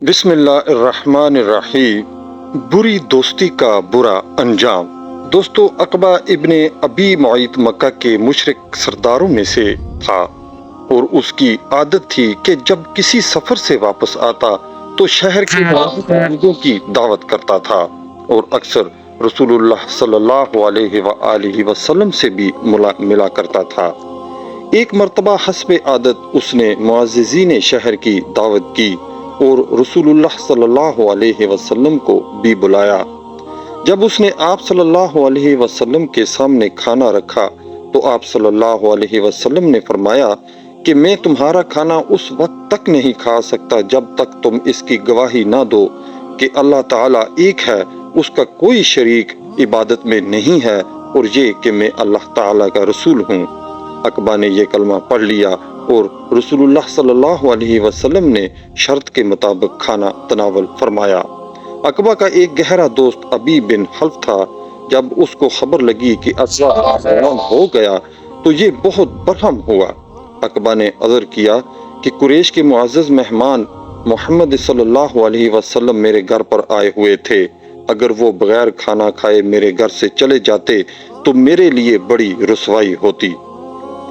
بسم اللہ الرحمن الرحیم۔ بری دوستی کا برا انجام۔ دوستو، عقبہ ابن ابی معیط مکہ کے مشرک سرداروں میں سے تھا اور اس کی عادت تھی کہ جب کسی سفر سے واپس آتا تو شہر کے لوگوں کی دعوت کرتا تھا اور اکثر رسول اللہ صلی اللہ علیہ وآلہ وسلم سے بھی ملا کرتا تھا۔ ایک مرتبہ حسب عادت اس نے معززین شہر کی دعوت کی اور رسول اللہ صلی اللہ علیہ وسلم کو بھی بلایا۔ جب اس نے آپ صلی اللہ علیہ وسلم کے سامنے کھانا رکھا تو آپ صلی اللہ علیہ وسلم نے فرمایا کہ میں تمہارا کھانا اس وقت تک نہیں کھا سکتا جب تک تم اس کی گواہی نہ دو کہ اللہ تعالیٰ ایک ہے، اس کا کوئی شریک عبادت میں نہیں ہے، اور یہ کہ میں اللہ تعالیٰ کا رسول ہوں۔ عقبہ نے یہ کلمہ پڑھ لیا اور رسول اللہ صلی اللہ علیہ وسلم نے شرط کے مطابق کھانا تناول فرمایا۔ عقبہ کا ایک گہرا دوست ابی بن حلف تھا۔ جب اس کو خبر لگی کہ عقبہ مسلمان ہو گیا تو یہ بہت برہم ہوا۔ عقبہ نے عذر کیا کہ قریش کے معزز مہمان محمد صلی اللہ علیہ وسلم میرے گھر پر آئے ہوئے تھے، اگر وہ بغیر کھانا کھائے میرے گھر سے چلے جاتے تو میرے لیے بڑی رسوائی ہوتی،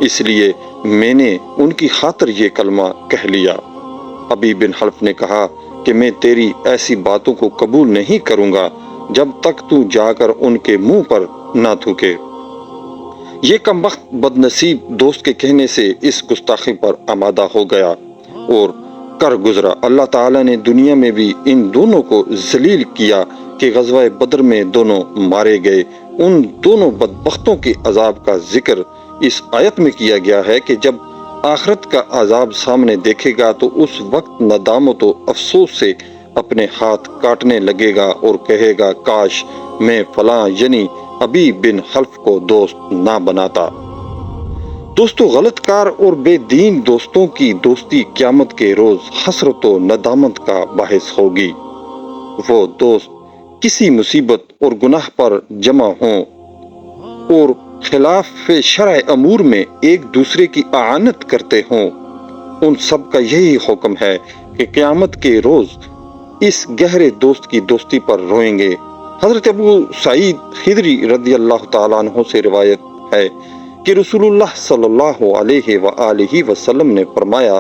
اس لیے میں نے ان کی خاطر یہ کلمہ کہہ لیا۔ ابی بن حلف نے کہا کہ میں تیری ایسی باتوں کو قبول نہیں کروں گا جب تک تو جا کر ان کے منہ پر نہ تھوکے۔ یہ کم وقت بد نصیب دوست کے کہنے سے اس گستاخی پر آمادہ ہو گیا اور کر گزرا۔ اللہ تعالیٰ نے دنیا میں بھی ان دونوں کو ذلیل کیا کہ غزوہ بدر میں دونوں مارے گئے۔ ان دونوں بدبختوں کے عذاب کا ذکر اس آیت میں کیا گیا ہے کہ جب آخرت کا عذاب سامنے دیکھے گا تو اس وقت ندامت و افسوس سے اپنے ہاتھ کاٹنے لگے گا اور کہے گا کاش میں فلاں یعنی ابی بن حلف کو دوست نہ بناتا۔ دوستو، غلط کار اور بے دین دوستوں کی دوستی قیامت کے روز حسرت و ندامت کا باعث ہوگی۔ وہ دوست کسی مصیبت اور گناہ پر جمع ہوں اور خلاف شرع امور میں ایک دوسرے کی اعانت کرتے ہوں، ان سب کا یہی حکم ہے کہ قیامت کے روز اس گہرے دوست کی دوستی پر روئیں گے۔ حضرت ابو سعید خدری رضی اللہ تعالیٰ عنہ سے روایت ہے کہ رسول اللہ صلی اللہ علیہ وآلہ وسلم نے فرمایا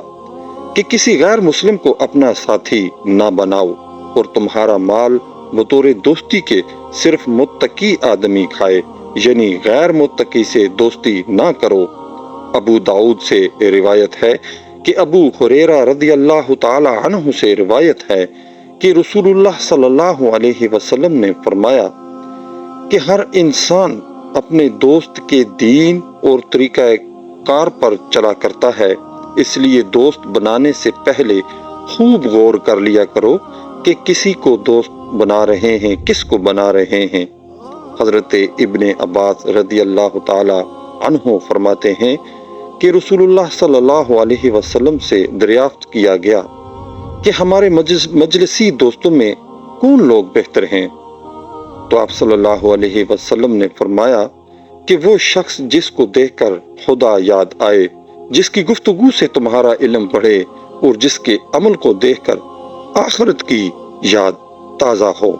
کہ کسی غیر مسلم کو اپنا ساتھی نہ بناؤ اور تمہارا مال بطور دوستی کے صرف متقی آدمی کھائے، یعنی غیر متقی سے دوستی نہ کرو۔ ابو داؤد سے روایت ہے کہ ابو ہریرہ رضی اللہ تعالی عنہ سے روایت ہے کہ رسول اللہ صلی اللہ علیہ وسلم نے فرمایا کہ ہر انسان اپنے دوست کے دین اور طریقہ کار پر چلا کرتا ہے، اس لیے دوست بنانے سے پہلے خوب غور کر لیا کرو کہ کسی کو دوست بنا رہے ہیں، کس کو بنا رہے ہیں۔ حضرت ابن عباس رضی اللہ تعالی عنہ فرماتے ہیں کہ رسول اللہ صلی اللہ علیہ وسلم سے دریافت کیا گیا کہ ہمارے مجلسی دوستوں میں کون لوگ بہتر ہیں؟ تو آپ صلی اللہ علیہ وسلم نے فرمایا کہ وہ شخص جس کو دیکھ کر خدا یاد آئے، جس کی گفتگو سے تمہارا علم بڑھے اور جس کے عمل کو دیکھ کر آخرت کی یاد تازہ ہو۔